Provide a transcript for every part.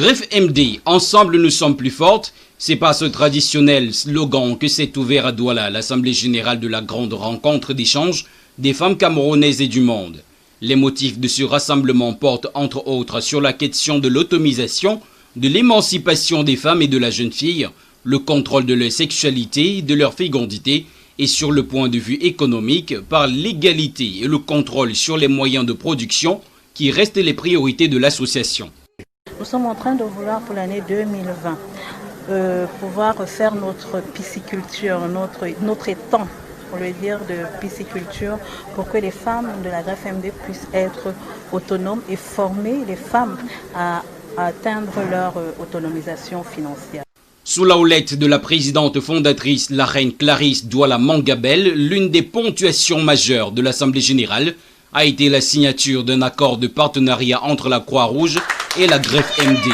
Greffe MD, ensemble nous sommes plus fortes, c'est par ce traditionnel slogan que s'est ouvert à Douala l'Assemblée générale de la grande rencontre d'échange des femmes camerounaises et du monde. Les motifs de ce rassemblement portent entre autres sur la question de l'autonomisation, de l'émancipation des femmes et de la jeune fille, le contrôle de leur sexualité, de leur fécondité et sur le point de vue économique par l'égalité et le contrôle sur les moyens de production qui restent les priorités de l'association. Nous sommes en train de vouloir pour l'année 2020 pouvoir faire notre pisciculture, notre étang, pour le dire, de pisciculture, pour que les femmes de la Greffe MD puissent être autonomes et former les femmes à atteindre leur autonomisation financière. Sous la houlette de la présidente fondatrice, la reine Clarisse Douala Mangabel, l'une des ponctuations majeures de l'Assemblée générale a été la signature d'un accord de partenariat entre la Croix-Rouge et la Greffe MD.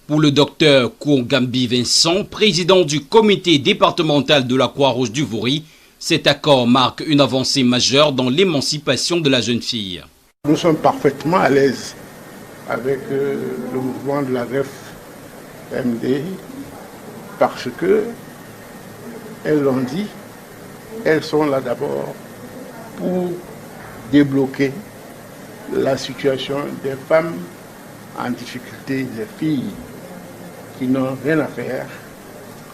Pour le docteur Kougambi Vincent, président du comité départemental de la Croix-Rouge du Vouri, cet accord marque une avancée majeure dans l'émancipation de la jeune fille. Nous sommes parfaitement à l'aise avec le mouvement de la Greffe MD parce que, elles l'ont dit, elles sont là d'abord pour débloquer la situation des femmes en difficulté, des filles qui n'ont rien à faire,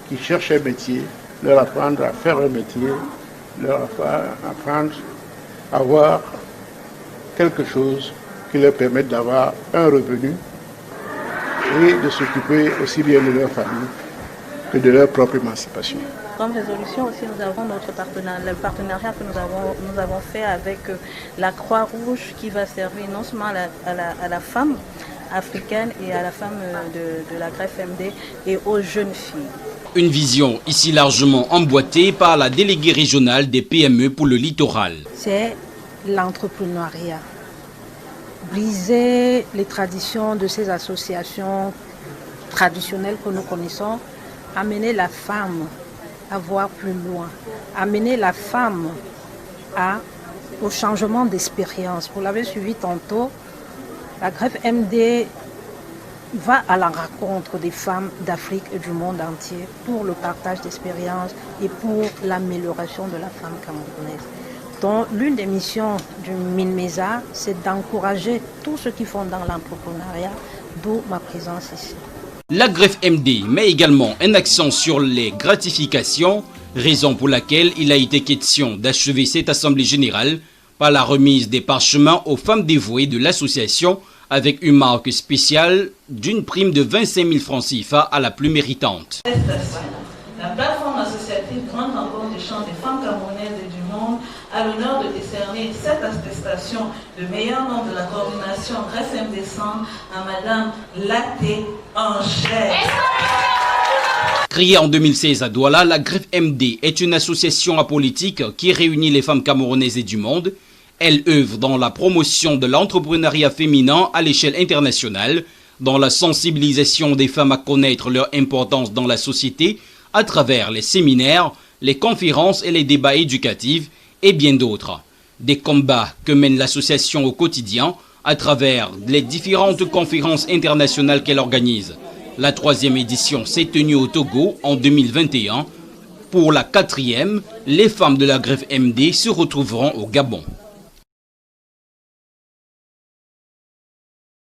qui cherchent un métier, leur apprendre à faire un métier, leur apprendre à avoir quelque chose qui leur permette d'avoir un revenu et de s'occuper aussi bien de leur famille que de leur propre émancipation. Comme résolution aussi, nous avons le partenariat que nous avons fait avec la Croix-Rouge qui va servir non seulement à la femme africaine et à la femme de la Greffe MD et aux jeunes filles. Une vision ici largement emboîtée par la déléguée régionale des PME pour le littoral. C'est l'entrepreneuriat. Briser les traditions de ces associations traditionnelles que nous connaissons, amener la femme à voir plus loin, amener la femme au changement d'expérience. Vous l'avez suivi tantôt, la Greffe MD va à la rencontre des femmes d'Afrique et du monde entier pour le partage d'expériences et pour l'amélioration de la femme camerounaise. Donc, l'une des missions du MINMESA, c'est d'encourager tous ceux qui font dans l'entrepreneuriat, d'où ma présence ici. La Greffe MD met également un accent sur les gratifications, raison pour laquelle il a été question d'achever cette assemblée générale par la remise des parchemins aux femmes dévouées de l'association avec une marque spéciale d'une prime de 25 000 francs CFA à la plus méritante. La plateforme associative Grande Rencontre des Champs des femmes camerounaises et du monde a l'honneur de décerner cette attestation de meilleur nom de la coordination Greffe MD Centre à Madame Laté Angèle. Créée en 2016 à Douala, la Greffe MD est une association apolitique qui réunit les femmes camerounaises et du monde. Elle œuvre dans la promotion de l'entrepreneuriat féminin à l'échelle internationale, dans la sensibilisation des femmes à connaître leur importance dans la société à travers les séminaires, les conférences et les débats éducatifs et bien d'autres. Des combats que mène l'association au quotidien à travers les différentes conférences internationales qu'elle organise. La 3e édition s'est tenue au Togo en 2021. Pour la 4e, les femmes de la Greffe MD se retrouveront au Gabon.